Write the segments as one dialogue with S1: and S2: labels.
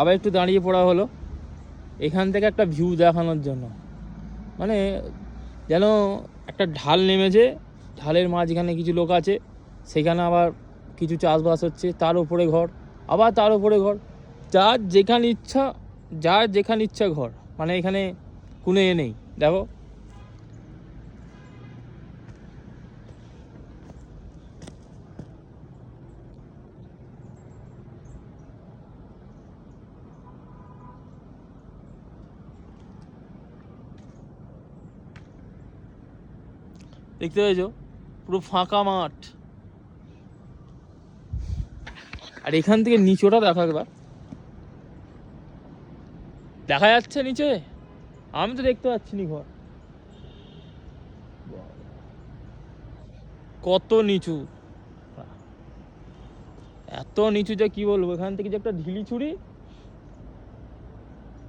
S1: আবার একটু দাঁড়িয়ে পড়া হলো এখান থেকে একটা ভিউ দেখানোর জন্য। মানে যেন একটা ঢাল নেমেছে, ঢালের মাঝখানে কিছু লোক আছে, সেখানে আবার কিছু চাষবাস হচ্ছে, তার উপরে ঘর, আবার তার উপরে ঘর, যার যেখানে ইচ্ছা ঘর। মানে এখানে কোনো নেই। দেখো দেখতে পেয়েছো, পুরো ফাঁকা মাঠ। আর এখান থেকে নিচেটা দেখো একবার, দেখা যাচ্ছে নিচে? আমি তো দেখতে পাচ্ছি নি ঘর। কত নিচু, এত নিচু যে কি বলবো। এখান থেকে যে একটা ঢিলি ছুরি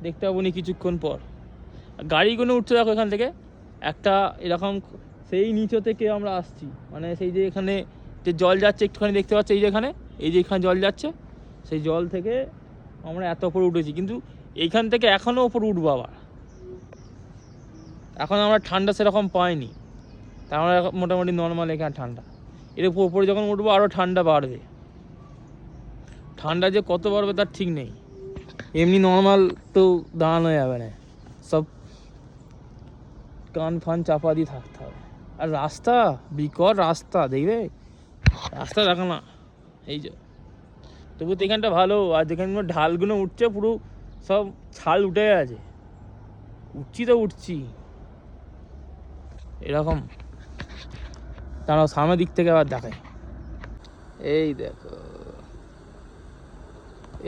S1: দেখতে পাবো নি কিছুক্ষণ পর। গাড়িগুলো উঠছে দেখো এখান থেকে একটা এরকম, সেই নিচে থেকে আমরা আসছি। মানে সেই যে এখানে যে জল যাচ্ছে একটুখানি দেখতে পাচ্ছি, এই যে এখানে জল যাচ্ছে, সেই জল থেকে আমরা এত উপরে উঠেছি। কিন্তু এইখান থেকে এখনও ওপর উঠবো আবার। এখন আমরা ঠান্ডা সেরকম পাইনি, তা আমরা মোটামুটি নর্মাল এখানে ঠান্ডা। এর উপরে যখন উঠবো আরও ঠান্ডা বাড়বে। ঠান্ডা যে কত বাড়বে তার ঠিক নেই। এমনি নর্মাল তো দাঁড়ানো যাবে না, সব কান ফান চাপা দিয়ে থাকতে হবে। আর রাস্তা, বিকট রাস্তা, দেখবে রাস্তা দেখো না, এই যে। তবু তো এখানটা ভালো। আর যেখানে ঢালগুলো উঠছে পুরো সব ছাল উঠে গেছে। উঠছি এরকম। তারা সামনের দিক থেকে আবার দেখায়, এই দেখো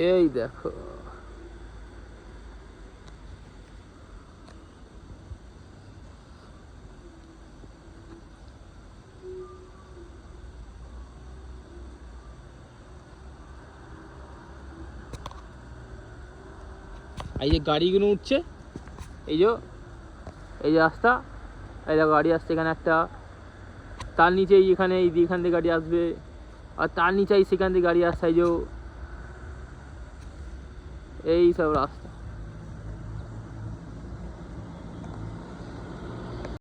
S1: এই দেখো। এই যে গাড়িগুলো উঠছে, এই যে রাস্তা, এই দেখো গাড়ি আসছে এখানে একটা, তার নিচে এখানে এখান থেকে গাড়ি আসবে, আর তার নিচে সেখান থেকে গাড়ি আসছে। এই সব রাস্তা।